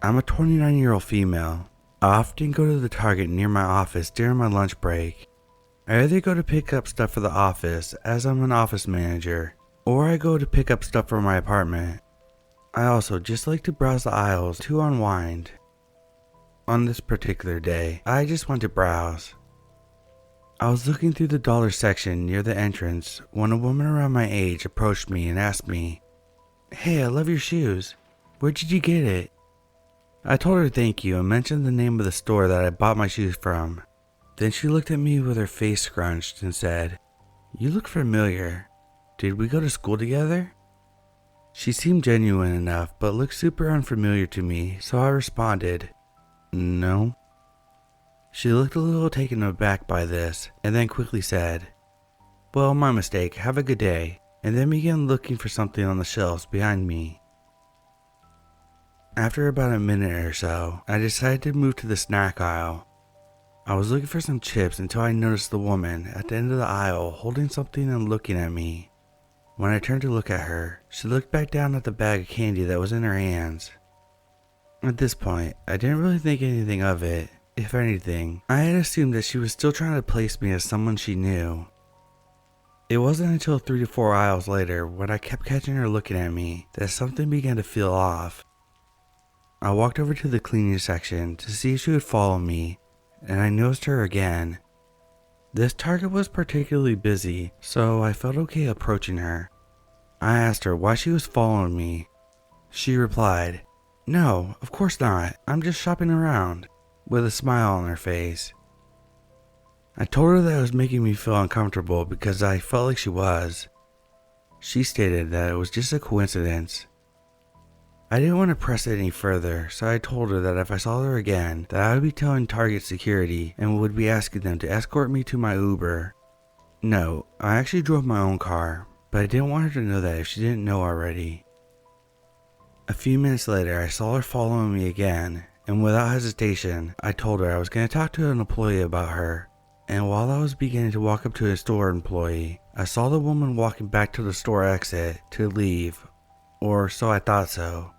I'm a 29-year-old female. I often go to the Target near my office during my lunch break. I either go to pick up stuff for the office, as I'm an office manager, or I go to pick up stuff for my apartment. I also just like to browse the aisles to unwind. On this particular day, I just went to browse. I was looking through the dollar section near the entrance when a woman around my age approached me and asked me, "Hey, I love your shoes. Where did you get it?" I told her thank you and mentioned the name of the store that I bought my shoes from. Then she looked at me with her face scrunched and said, "You look familiar. Did we go to school together?" She seemed genuine enough but looked super unfamiliar to me, so I responded, "No." She looked a little taken aback by this and then quickly said, "Well, my mistake, have a good day," and then began looking for something on the shelves behind me. After about a minute or so, I decided to move to the snack aisle. I was looking for some chips until I noticed the woman at the end of the aisle holding something and looking at me. When I turned to look at her, she looked back down at the bag of candy that was in her hands. At this point, I didn't really think anything of it. If anything, I had assumed that she was still trying to place me as someone she knew. It wasn't until 3 to 4 aisles later, when I kept catching her looking at me, that something began to feel off. I walked over to the cleaning section to see if she would follow me, and I noticed her again. This Target was particularly busy, so I felt okay approaching her. I asked her why she was following me. She replied, "No, of course not. I'm just shopping around," with a smile on her face. I told her that it was making me feel uncomfortable because I felt like she was. She stated that it was just a coincidence. I didn't want to press it any further, so I told her that if I saw her again, that I would be telling Target security and would be asking them to escort me to my Uber. No, I actually drove my own car, but I didn't want her to know that if she didn't know already. A few minutes later, I saw her following me again, and without hesitation, I told her I was going to talk to an employee about her. And while I was beginning to walk up to a store employee, I saw the woman walking back to the store exit to leave, or so I thought so.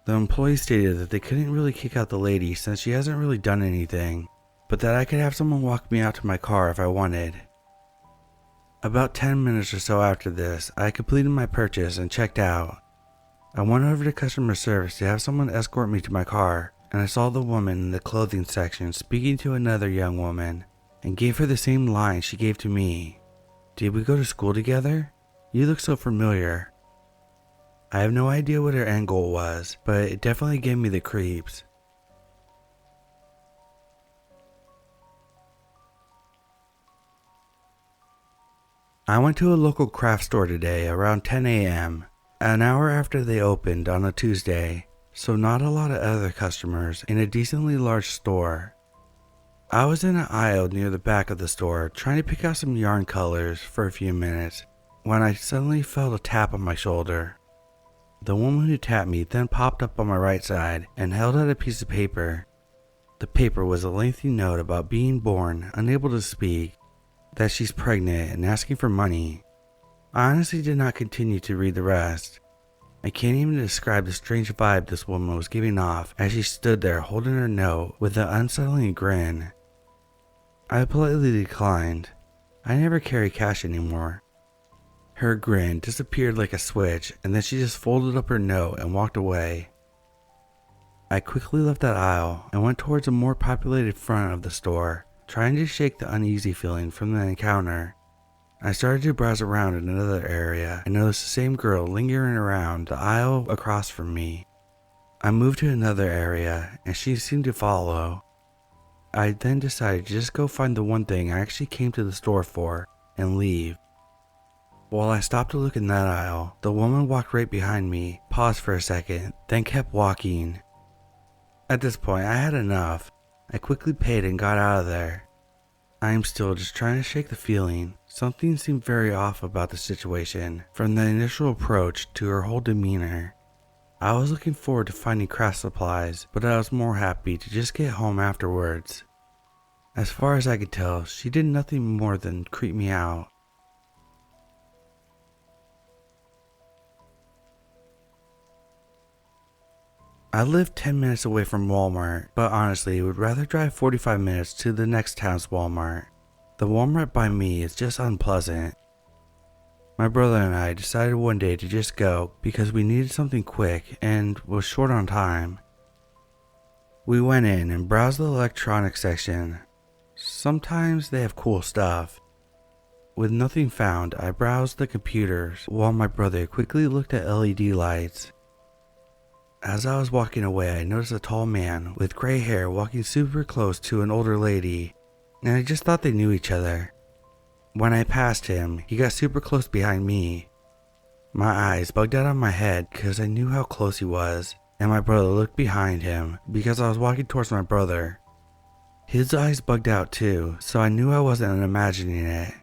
The employee stated that they couldn't really kick out the lady since she hasn't really done anything, but that I could have someone walk me out to my car if I wanted. About 10 minutes or so after this, I completed my purchase and checked out. I went over to customer service to have someone escort me to my car, and I saw the woman in the clothing section speaking to another young woman, and gave her the same line she gave to me. "Did we go to school together? You look so familiar." I have no idea what her end goal was, but it definitely gave me the creeps. I went to a local craft store today around 10 a.m., an hour after they opened on a Tuesday, so not a lot of other customers in a decently large store. I was in an aisle near the back of the store trying to pick out some yarn colors for a few minutes when I suddenly felt a tap on my shoulder. The woman who tapped me then popped up on my right side and held out a piece of paper. The paper was a lengthy note about being born unable to speak, that she's pregnant and asking for money. I honestly did not continue to read the rest. I can't even describe the strange vibe this woman was giving off as she stood there holding her note with an unsettling grin. I politely declined. I never carry cash anymore. Her grin disappeared like a switch, and then she just folded up her note and walked away. I quickly left that aisle and went towards a more populated front of the store, trying to shake the uneasy feeling from the encounter. I started to browse around in another area and noticed the same girl lingering around the aisle across from me. I moved to another area and she seemed to follow. I then decided to just go find the one thing I actually came to the store for and leave. While I stopped to look in that aisle, the woman walked right behind me, paused for a second, then kept walking. At this point, I had enough. I quickly paid and got out of there. I am still just trying to shake the feeling. Something seemed very off about the situation, from the initial approach to her whole demeanor. I was looking forward to finding craft supplies, but I was more happy to just get home afterwards. As far as I could tell, she did nothing more than creep me out. I live 10 minutes away from Walmart, but honestly would rather drive 45 minutes to the next town's Walmart. The Walmart by me is just unpleasant. My brother and I decided one day to just go because we needed something quick and was short on time. We went in and browsed the electronics section. Sometimes they have cool stuff. With nothing found, I browsed the computers while my brother quickly looked at LED lights. As I was walking away, I noticed a tall man with gray hair walking super close to an older lady, and I just thought they knew each other. When I passed him, he got super close behind me. My eyes bugged out of my head because I knew how close he was, and my brother looked behind him because I was walking towards my brother. His eyes bugged out too, so I knew I wasn't imagining it.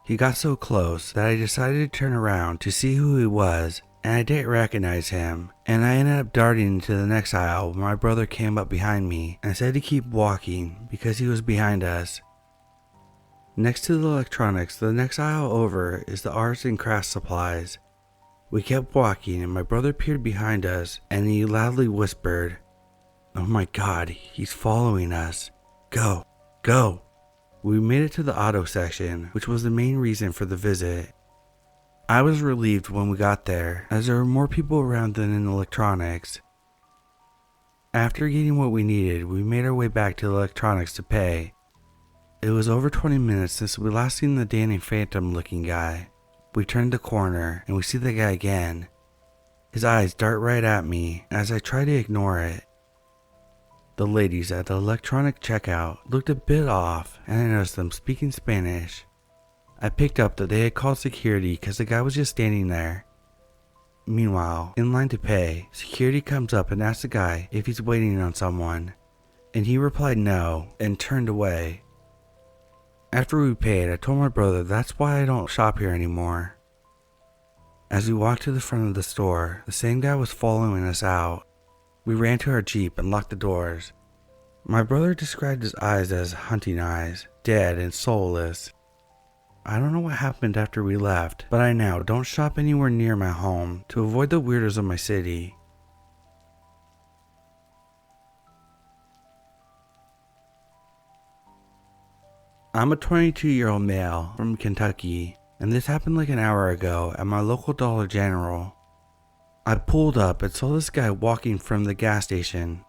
He got so close that I decided to turn around to see who he was, and I didn't recognize him, and I ended up darting into the next aisle when my brother came up behind me and said to keep walking because he was behind us. Next to the electronics, the next aisle over is the arts and crafts supplies. We kept walking and my brother peered behind us and he loudly whispered, "Oh my God, he's following us. Go, go." We made it to the auto section, which was the main reason for the visit. I was relieved when we got there, as there were more people around than in electronics. After getting what we needed, we made our way back to the electronics to pay. It was over 20 minutes since we last seen the Danny Phantom looking guy. We turned the corner and we see the guy again. His eyes dart right at me as I try to ignore it. The ladies at the electronic checkout looked a bit off and I noticed them speaking Spanish. I picked up that they had called security because the guy was just standing there. Meanwhile, in line to pay, security comes up and asks the guy if he's waiting on someone, and he replied no and turned away. After we paid, I told my brother that's why I don't shop here anymore. As we walked to the front of the store, the same guy was following us out. We ran to our Jeep and locked the doors. My brother described his eyes as hunting eyes, dead and soulless. I don't know what happened after we left, but I now don't shop anywhere near my home to avoid the weirdos of my city. I'm a 22-year-old male from Kentucky, and this happened like an hour ago at my local Dollar General. I pulled up and saw this guy walking from the gas station.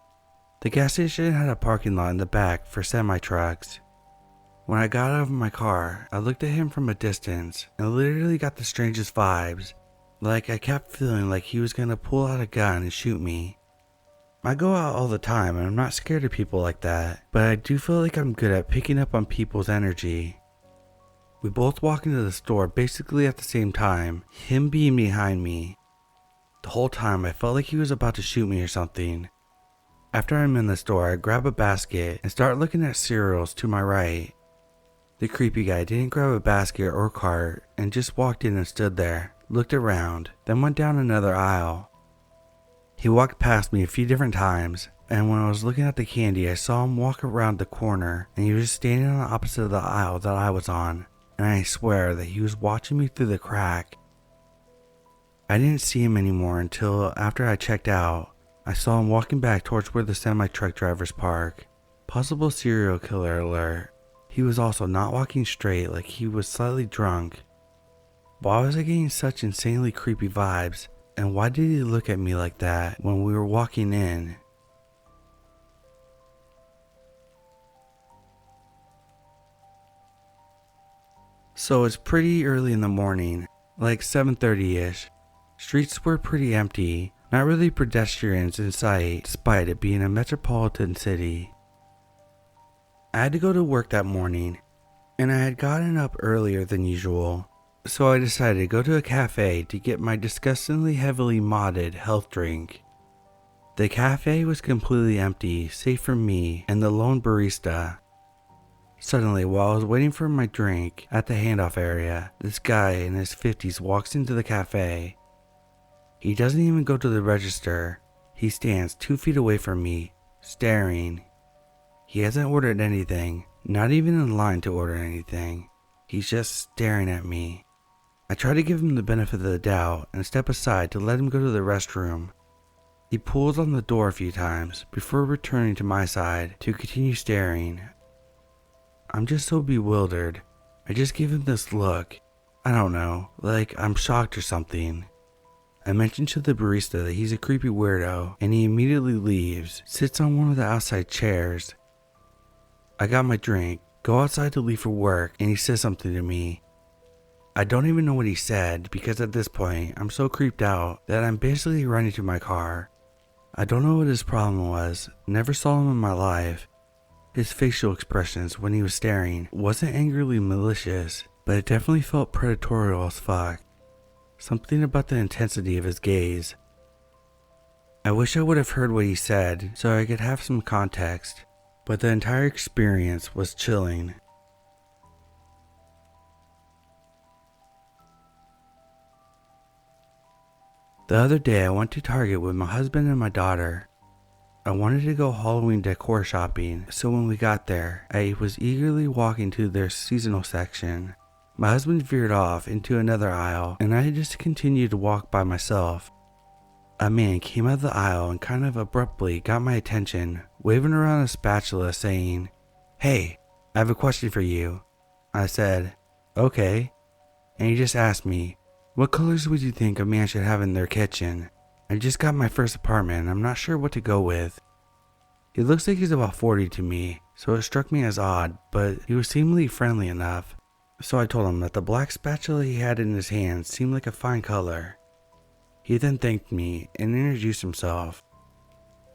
The gas station had a parking lot in the back for semi-trucks. When I got out of my car, I looked at him from a distance and literally got the strangest vibes. Like I kept feeling like he was gonna pull out a gun and shoot me. I go out all the time and I'm not scared of people like that, but I do feel like I'm good at picking up on people's energy. We both walk into the store basically at the same time, him being behind me. The whole time I felt like he was about to shoot me or something. After I'm in the store, I grab a basket and start looking at cereals to my right. The creepy guy didn't grab a basket or cart and just walked in and stood there, looked around, then went down another aisle. He walked past me a few different times, and when I was looking at the candy, I saw him walk around the corner and he was just standing on the opposite of the aisle that I was on, and I swear that he was watching me through the crack. I didn't see him anymore until after I checked out. I saw him walking back towards where the semi-truck drivers park. Possible serial killer alert. He was also not walking straight, like he was slightly drunk. Why was I getting such insanely creepy vibes? And why did he look at me like that when we were walking in? So it's pretty early in the morning, like 7:30ish. Streets were pretty empty, not really pedestrians in sight despite it being a metropolitan city. I had to go to work that morning, and I had gotten up earlier than usual, so I decided to go to a cafe to get my disgustingly heavily modded health drink. The cafe was completely empty, save for me and the lone barista. Suddenly, while I was waiting for my drink at the handoff area, this guy in his 50s walks into the cafe. He doesn't even go to the register. He stands 2 feet away from me, staring. He hasn't ordered anything, not even in line to order anything. He's just staring at me. I try to give him the benefit of the doubt and step aside to let him go to the restroom. He pulls on the door a few times before returning to my side to continue staring. I'm just so bewildered. I just give him this look. I don't know, like I'm shocked or something. I mentioned to the barista that he's a creepy weirdo, and he immediately leaves, sits on one of the outside chairs. I got my drink, go outside to leave for work, and he says something to me. I don't even know what he said because at this point, I'm so creeped out that I'm basically running to my car. I don't know what his problem was, never saw him in my life. His facial expressions when he was staring wasn't angrily malicious, but it definitely felt predatory as fuck. Something about the intensity of his gaze. I wish I would have heard what he said so I could have some context, but the entire experience was chilling. The other day I went to Target with my husband and my daughter. I wanted to go Halloween decor shopping, so when we got there, I was eagerly walking to their seasonal section. My husband veered off into another aisle, and I just continued to walk by myself. A man came out of the aisle and kind of abruptly got my attention, waving around a spatula saying, "Hey, I have a question for you." I said, "Okay," and he just asked me, "What colors would you think a man should have in their kitchen? I just got my first apartment and I'm not sure what to go with." He looks like he's about 40 to me, so it struck me as odd, but he was seemingly friendly enough. So I told him that the black spatula he had in his hand seemed like a fine color. He then thanked me and introduced himself.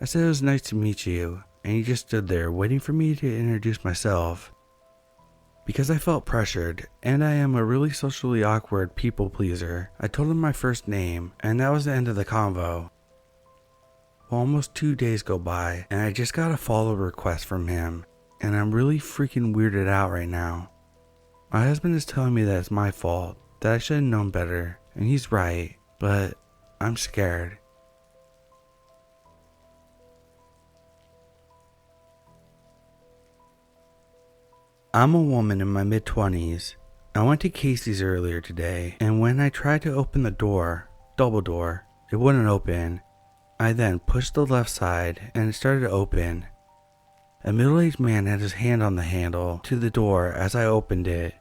I said it was nice to meet you, and he just stood there waiting for me to introduce myself. Because I felt pressured, and I am a really socially awkward people pleaser, I told him my first name, and that was the end of the convo. Well, almost 2 days go by, and I just got a follow request from him, and I'm really freaking weirded out right now. My husband is telling me that it's my fault, that I should have known better, and he's right, but I'm scared. I'm a woman in my mid-20s. I went to Casey's earlier today, and when I tried to open the door, double door, it wouldn't open. I then pushed the left side and it started to open. A middle-aged man had his hand on the handle to the door as I opened it.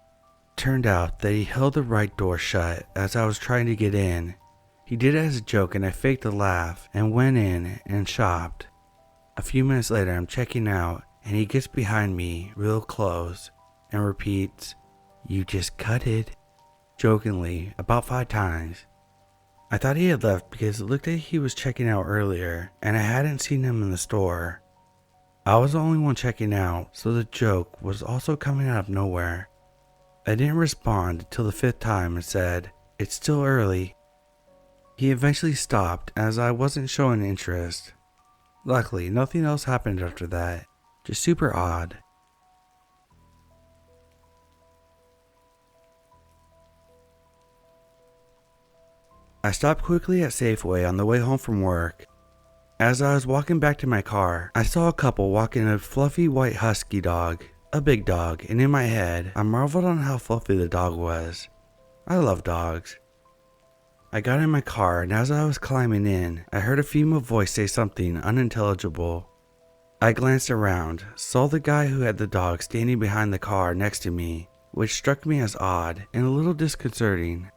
Turned out that he held the right door shut as I was trying to get in. He did it as a joke and I faked a laugh and went in and shopped. A few minutes later I'm checking out and he gets behind me real close and repeats, "You just cut it," jokingly about 5 times. I thought he had left because it looked like he was checking out earlier and I hadn't seen him in the store. I was the only one checking out, so the joke was also coming out of nowhere. I didn't respond till the 5th time and said, "It's still early." He eventually stopped as I wasn't showing interest. Luckily, nothing else happened after that. Just super odd. I stopped quickly at Safeway on the way home from work. As I was walking back to my car, I saw a couple walking a fluffy white husky dog, a big dog, and in my head, I marveled on how fluffy the dog was. I love dogs. I got in my car, and as I was climbing in, I heard a female voice say something unintelligible. I glanced around, saw the guy who had the dog standing behind the car next to me, which struck me as odd and a little disconcerting.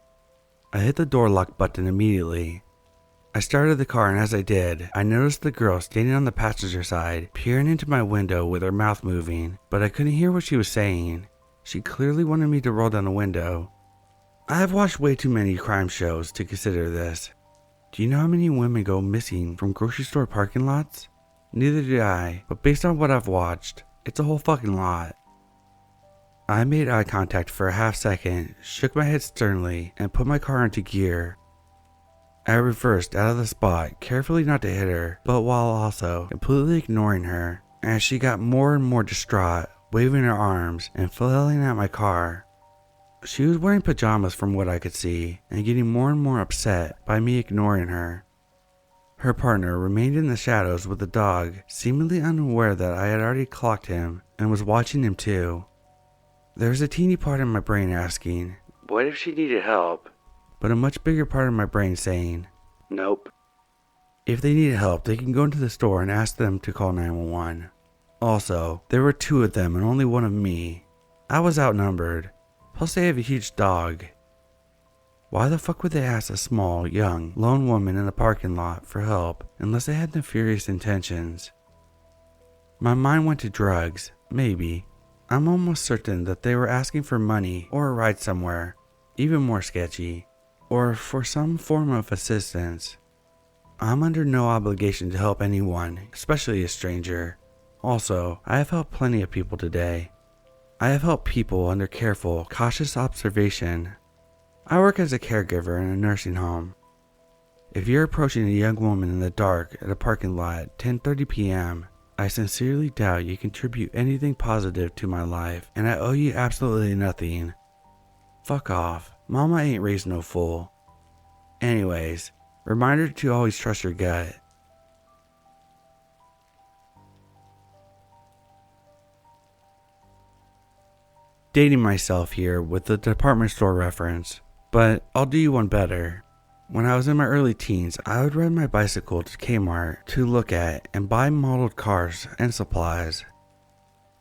I hit the door lock button immediately. I started the car, and as I did, I noticed the girl standing on the passenger side, peering into my window with her mouth moving, but I couldn't hear what she was saying. She clearly wanted me to roll down the window. I have watched way too many crime shows to consider this. Do you know how many women go missing from grocery store parking lots? Neither do I, but based on what I've watched, it's a whole fucking lot. I made eye contact for a half second, shook my head sternly, and put my car into gear. I reversed out of the spot, carefully not to hit her, but while also completely ignoring her, as she got more and more distraught, waving her arms and flailing at my car. She was wearing pajamas from what I could see, and getting more and more upset by me ignoring her. Her partner remained in the shadows with the dog, seemingly unaware that I had already clocked him and was watching him too. There was a teeny part in my brain asking, what if she needed help? But a much bigger part of my brain saying, nope. If they needed help, they can go into the store and ask them to call 911. Also, there were 2 of them and only 1 of me. I was outnumbered. Plus they have a huge dog. Why the fuck would they ask a small, young, lone woman in a parking lot for help unless they had nefarious intentions? My mind went to drugs, maybe. I'm almost certain that they were asking for money or a ride somewhere, even more sketchy, or for some form of assistance. I'm under no obligation to help anyone, especially a stranger. Also, I have helped plenty of people today. I have helped people under careful, cautious observation. I work as a caregiver in a nursing home. If you're approaching a young woman in the dark at a parking lot at 10:30 p.m., I sincerely doubt you contribute anything positive to my life, and I owe you absolutely nothing. Fuck off. Mama ain't raised no fool. Anyways, reminder to always trust your gut. Dating myself here with the department store reference, but I'll do you one better. When I was in my early teens, I would ride my bicycle to Kmart to look at and buy modeled cars and supplies.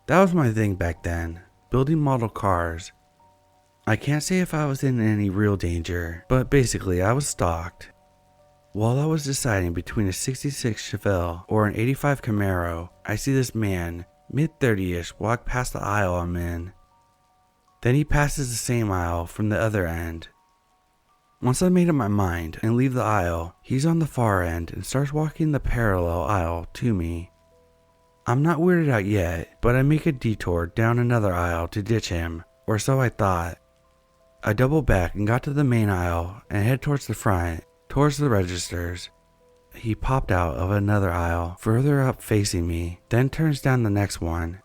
That was my thing back then, building model cars. I can't say if I was in any real danger, but basically I was stalked. While I was deciding between a 66 Chevelle or an 85 Camaro, I see this man, mid-30ish, walk past the aisle I'm in. Then he passes the same aisle from the other end. Once I made up my mind and leave the aisle, he's on the far end and starts walking the parallel aisle to me. I'm not weirded out yet, but I make a detour down another aisle to ditch him, or so I thought. I doubled back and got to the main aisle and head towards the front, towards the registers. He popped out of another aisle further up facing me, then turns down the next one.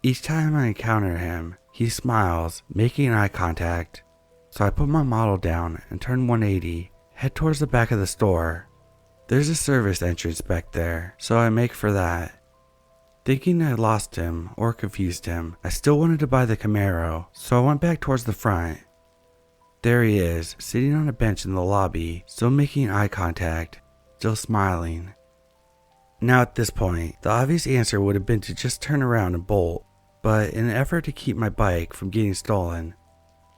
Each time I encounter him, he smiles, making eye contact. So I put my model down and turn 180, head towards the back of the store. There's a service entrance back there, so I make for that. Thinking I lost him or confused him, I still wanted to buy the Camaro, so I went back towards the front. There he is, sitting on a bench in the lobby, still making eye contact, still smiling. Now at this point, the obvious answer would have been to just turn around and bolt, but in an effort to keep my bike from getting stolen,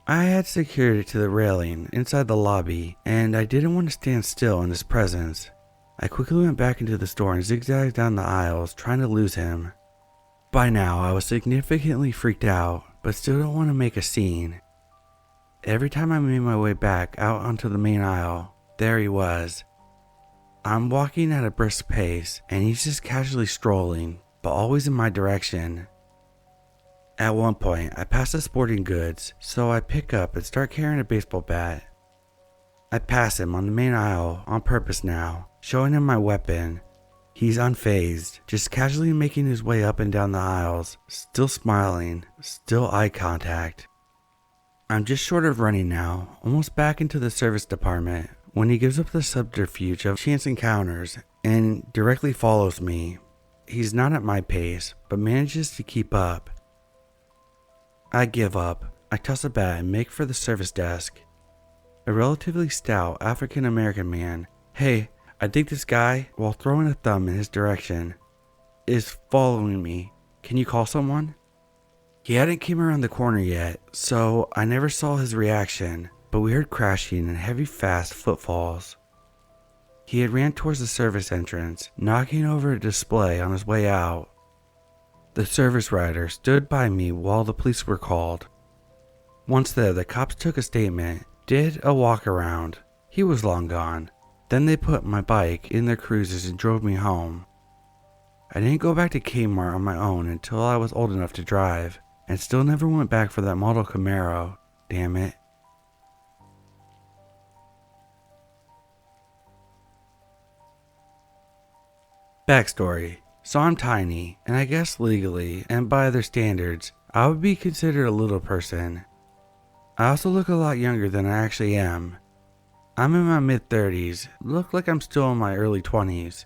I had secured it to the railing inside the lobby, and I didn't want to stand still in his presence. I quickly went back into the store and zigzagged down the aisles, trying to lose him. By now, I was significantly freaked out, but still don't want to make a scene. Every time I made my way back out onto the main aisle, there he was. I'm walking at a brisk pace, and he's just casually strolling, but always in my direction. At one point, I pass the sporting goods, so I pick up and start carrying a baseball bat. I pass him on the main aisle on purpose now, showing him my weapon. He's unfazed, just casually making his way up and down the aisles, still smiling, still eye contact. I'm just short of running now, almost back into the service department, when he gives up the subterfuge of chance encounters and directly follows me. He's not at my pace, but manages to keep up. I give up. I toss a bat and make for the service desk. A relatively stout African American man, hey, I think this guy, while throwing a thumb in his direction, is following me. Can you call someone? He hadn't came around the corner yet, so I never saw his reaction, but we heard crashing and heavy fast footfalls. He had ran towards the service entrance, knocking over a display on his way out. The service rider stood by me while the police were called. Once there, the cops took a statement, did a walk around. He was long gone. Then they put my bike in their cruisers and drove me home. I didn't go back to Kmart on my own until I was old enough to drive, and still never went back for that model Camaro, damn it. Backstory. So I'm tiny, and I guess legally, and by other standards, I would be considered a little person. I also look a lot younger than I actually am. I'm in my mid-30s, look like I'm still in my early 20s.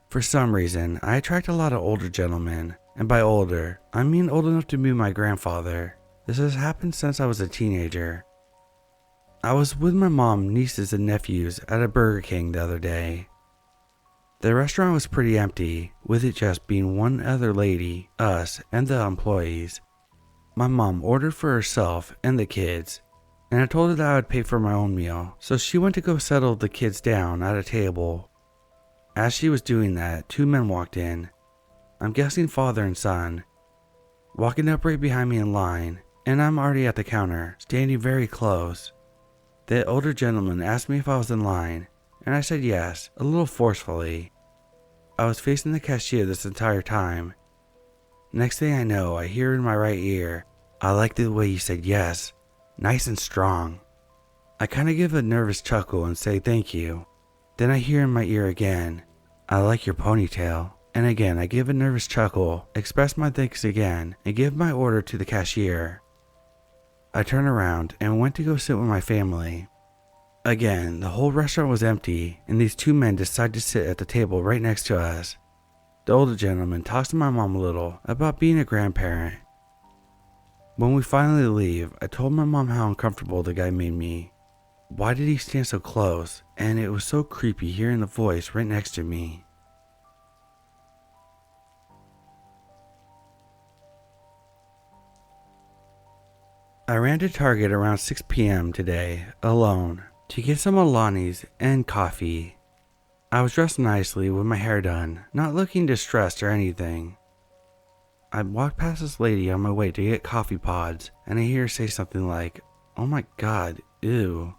For some reason, I attract a lot of older gentlemen, and by older, I mean old enough to be my grandfather. This has happened since I was a teenager. I was with my mom, nieces, and nephews at a Burger King the other day. The restaurant was pretty empty, with it just being one other lady, us, and the employees. My mom ordered for herself and the kids, and I told her that I would pay for my own meal, so she went to go settle the kids down at a table. As she was doing that, 2 men walked in. I'm guessing father and son, walking up right behind me in line, and I'm already at the counter, standing very close. The older gentleman asked me if I was in line, and I said yes, a little forcefully. I was facing the cashier this entire time. Next thing I know, I hear in my right ear, "I like the way you said yes, nice and strong." I kind of give a nervous chuckle and say thank you. Then I hear in my ear again, "I like your ponytail." And again, I give a nervous chuckle, express my thanks again, and give my order to the cashier. I turn around and went to go sit with my family. Again, the whole restaurant was empty, and these 2 men decide to sit at the table right next to us. The older gentleman talks to my mom a little about being a grandparent. When we finally leave, I told my mom how uncomfortable the guy made me. Why did he stand so close? And it was so creepy hearing the voice right next to me. I ran to Target around 6 p.m. today, alone, to get some Alani's and coffee. I was dressed nicely with my hair done, not looking distressed or anything. I walked past this lady on my way to get coffee pods, and I hear her say something like, "Oh my god, ew."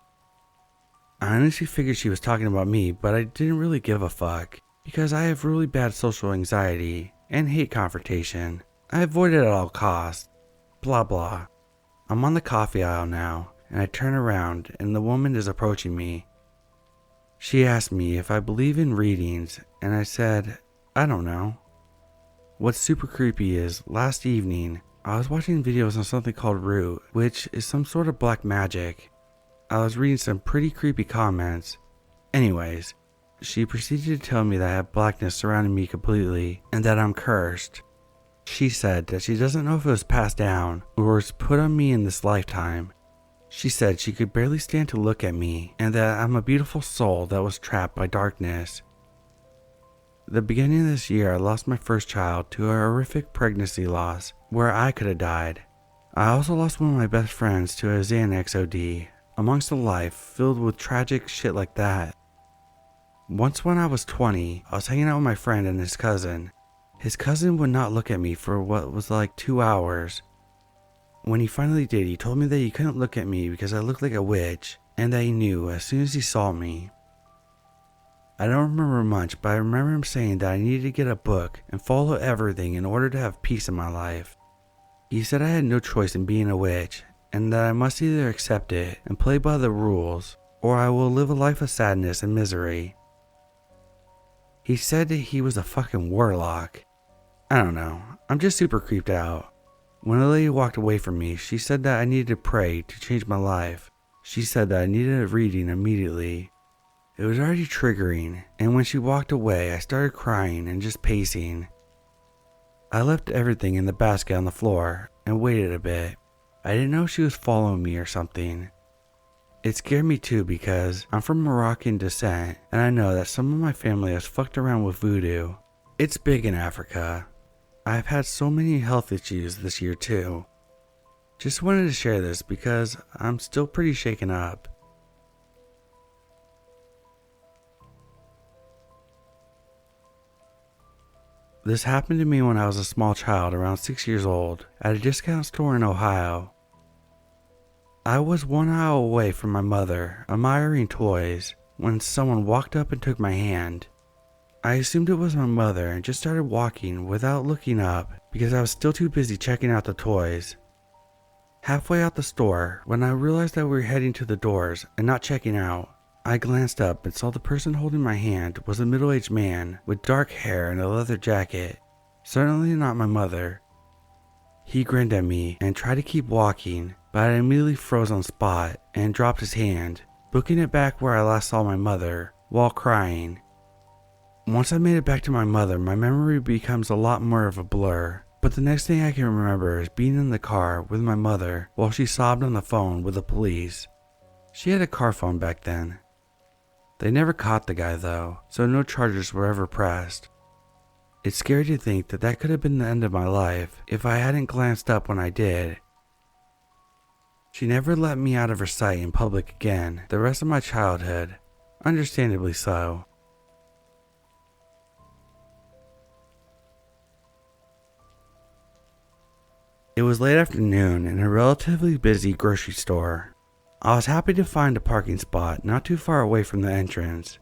I honestly figured she was talking about me, but I didn't really give a fuck, because I have really bad social anxiety and hate confrontation. I avoid it at all costs. Blah blah. I'm on the coffee aisle now, and I turn around and the woman is approaching me. She asked me if I believe in readings, and I said, I don't know. What's super creepy is, last evening, I was watching videos on something called Root, which is some sort of black magic. I was reading some pretty creepy comments. Anyways, she proceeded to tell me that I have blackness surrounding me completely, and that I'm cursed. She said that she doesn't know if it was passed down or was put on me in this lifetime. She said she could barely stand to look at me and that I'm a beautiful soul that was trapped by darkness. The beginning of this year, I lost my first child to a horrific pregnancy loss where I could have died. I also lost one of my best friends to a Xanax OD, amongst a life filled with tragic shit like that. Once when I was 20, I was hanging out with my friend and his cousin. His cousin would not look at me for what was like 2 hours. When he finally did, he told me that he couldn't look at me because I looked like a witch, and that he knew as soon as he saw me. I don't remember much, but I remember him saying that I needed to get a book and follow everything in order to have peace in my life. He said I had no choice in being a witch, and that I must either accept it and play by the rules, or I will live a life of sadness and misery. He said that he was a fucking warlock. I don't know, I'm just super creeped out. When the lady walked away from me, she said that I needed to pray to change my life. She said that I needed a reading immediately. It was already triggering, and when she walked away, I started crying and just pacing. I left everything in the basket on the floor and waited a bit. I didn't know she was following me or something. It scared me too because I'm from Moroccan descent, and I know that some of my family has fucked around with voodoo. It's big in Africa. I've had so many health issues this year too. Just wanted to share this because I'm still pretty shaken up. This happened to me when I was a small child, around 6 years old, at a discount store in Ohio. I was 1 aisle away from my mother, admiring toys, when someone walked up and took my hand. I assumed it was my mother and just started walking without looking up because I was still too busy checking out the toys. Halfway out the store, when I realized that we were heading to the doors and not checking out, I glanced up and saw the person holding my hand was a middle-aged man with dark hair and a leather jacket. Certainly not my mother. He grinned at me and tried to keep walking, but I immediately froze on spot and dropped his hand, booking it back where I last saw my mother, while crying. Once I made it back to my mother, my memory becomes a lot more of a blur, but the next thing I can remember is being in the car with my mother while she sobbed on the phone with the police. She had a car phone back then. They never caught the guy though, so no charges were ever pressed. It's scary to think that that could have been the end of my life if I hadn't glanced up when I did. She never let me out of her sight in public again the rest of my childhood, understandably so. It was late afternoon in a relatively busy grocery store. I was happy to find a parking spot not too far away from the entrance.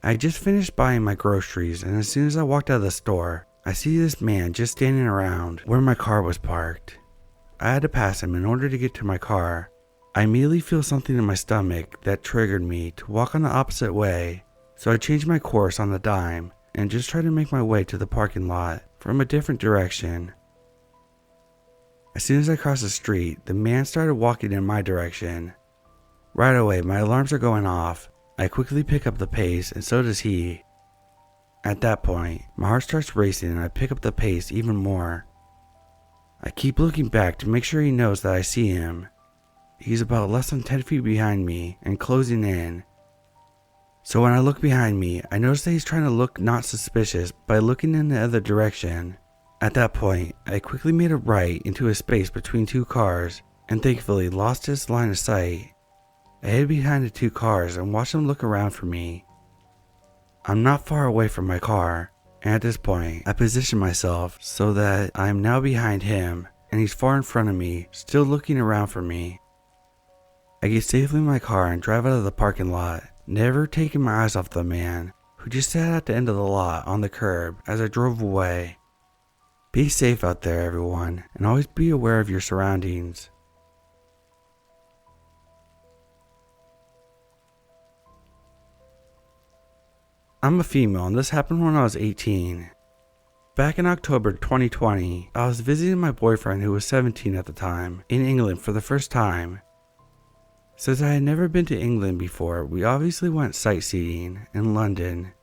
I had just finished buying my groceries, and as soon as I walked out of the store, I see this man just standing around where my car was parked. I had to pass him in order to get to my car. I immediately feel something in my stomach that triggered me to walk on the opposite way, so I changed my course on the dime and just tried to make my way to the parking lot from a different direction. As soon as I crossed the street, the man started walking in my direction. Right away, my alarms are going off. I quickly pick up the pace, and so does he. At that point, my heart starts racing and I pick up the pace even more. I keep looking back to make sure he knows that I see him. He's about less than 10 feet behind me and closing in. So when I look behind me, I notice that he's trying to look not suspicious by looking in the other direction. At that point, I quickly made a right into a space between two cars and thankfully lost his line of sight. I hid behind the two cars and watched him look around for me. I'm not far away from my car, and at this point, I position myself so that I am now behind him and he's far in front of me, still looking around for me. I get safely in my car and drive out of the parking lot, never taking my eyes off the man who just sat at the end of the lot on the curb as I drove away. Be safe out there, everyone, and always be aware of your surroundings. I'm a female, and this happened when I was 18. Back in October 2020, I was visiting my boyfriend, who was 17 at the time, in England for the first time. Since I had never been to England before, we obviously went sightseeing in London.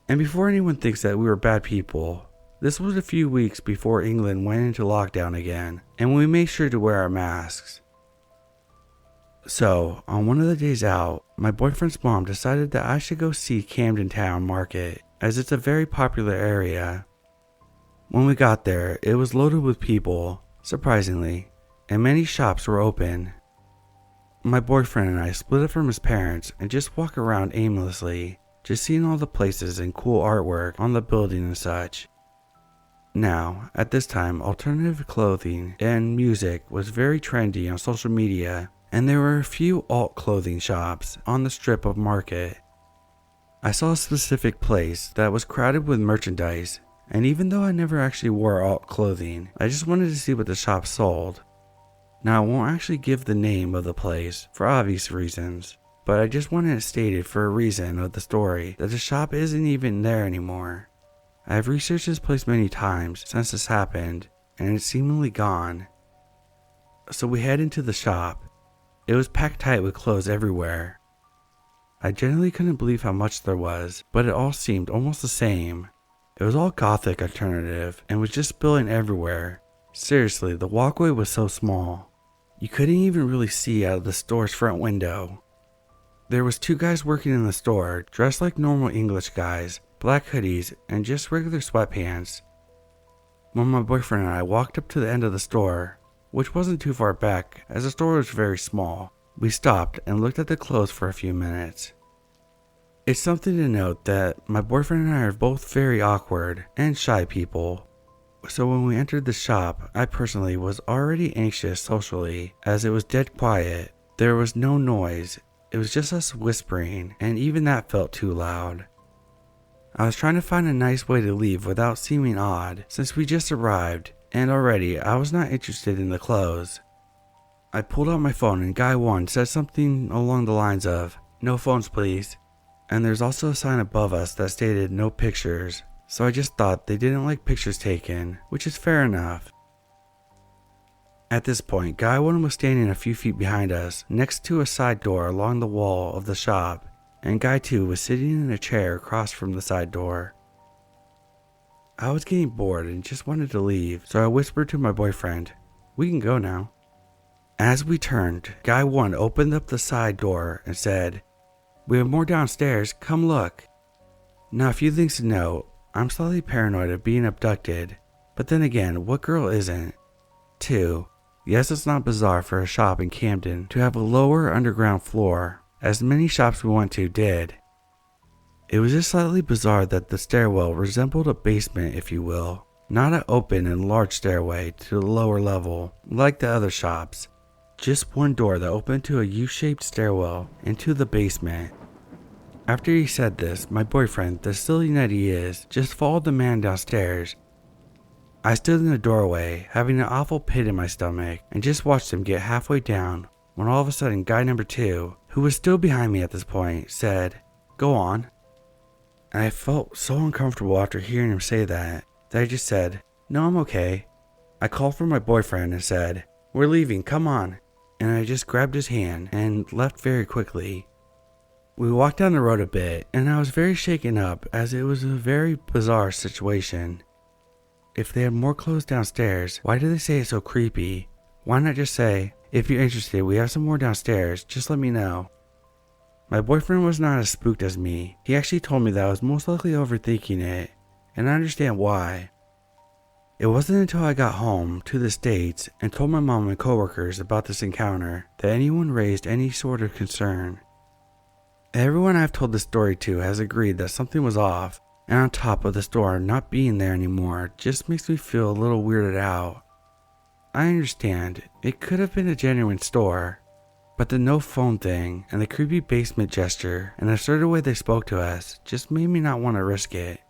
And before anyone thinks that we were bad people, this was a few weeks before England went into lockdown again, and we made sure to wear our masks. So, on one of the days out, my boyfriend's mom decided that I should go see Camden Town Market, as it's a very popular area. When we got there, it was loaded with people, surprisingly, and many shops were open. My boyfriend and I split up from his parents and just walked around aimlessly, just seeing all the places and cool artwork on the building and such. Now, at this time, alternative clothing and music was very trendy on social media, and there were a few alt clothing shops on the strip of market. I saw a specific place that was crowded with merchandise, and even though I never actually wore alt clothing, I just wanted to see what the shop sold. Now, I won't actually give the name of the place for obvious reasons, but I just wanted it stated for a reason of the story that the shop isn't even there anymore. I have researched this place many times since this happened, and it's seemingly gone. So we head into the shop. It was packed tight with clothes everywhere. I genuinely couldn't believe how much there was, but it all seemed almost the same. It was all gothic alternative and was just spilling everywhere. Seriously, the walkway was so small. You couldn't even really see out of the store's front window. There was two guys working in the store, dressed like normal English guys, black hoodies, and just regular sweatpants. When my boyfriend and I walked up to the end of the store, which wasn't too far back as the store was very small, we stopped and looked at the clothes for a few minutes. It's something to note that my boyfriend and I are both very awkward and shy people. So when we entered the shop, I personally was already anxious socially as it was dead quiet. There was no noise, it was just us whispering, and even that felt too loud. I was trying to find a nice way to leave without seeming odd since we just arrived, and already I was not interested in the clothes. I pulled out my phone and guy one said something along the lines of, "No phones please," and there's also a sign above us that stated no pictures, so I just thought they didn't like pictures taken, which is fair enough. At this point, guy one was standing a few feet behind us next to a side door along the wall of the shop, and guy 2 was sitting in a chair across from the side door. I was getting bored and just wanted to leave, so I whispered to my boyfriend, "We can go now." As we turned, guy 1 opened up the side door and said, We have more downstairs, come look. Now a few things to note. I'm slightly paranoid of being abducted, but then again, what girl isn't? 2. Yes, it's not bizarre for a shop in Camden to have a lower underground floor, as many shops we went to did. It was just slightly bizarre that the stairwell resembled a basement, if you will, not an open and large stairway to the lower level, like the other shops. Just one door that opened to a U-shaped stairwell into the basement. After he said this, my boyfriend, the silly nut he is, just followed the man downstairs. I stood in the doorway, having an awful pit in my stomach, and just watched him get halfway down, when all of a sudden guy number 2, who was still behind me at this point, said, "Go on." And I felt so uncomfortable after hearing him say that I just said, "No, I'm okay." I called for my boyfriend and said, "We're leaving, come on." And I just grabbed his hand and left very quickly. We walked down the road a bit, and I was very shaken up as it was a very bizarre situation. If they had more clothes downstairs, why did they say it's so creepy? Why not just say, "If you're interested, we have some more downstairs, just let me know." My boyfriend was not as spooked as me. He actually told me that I was most likely overthinking it, and I understand why. It wasn't until I got home to the States and told my mom and coworkers about this encounter that anyone raised any sort of concern. Everyone I've told this story to has agreed that something was off, and on top of the store not being there anymore just makes me feel a little weirded out. I understand, it could have been a genuine store, but the no phone thing and the creepy basement gesture and the assertive way they spoke to us just made me not want to risk it.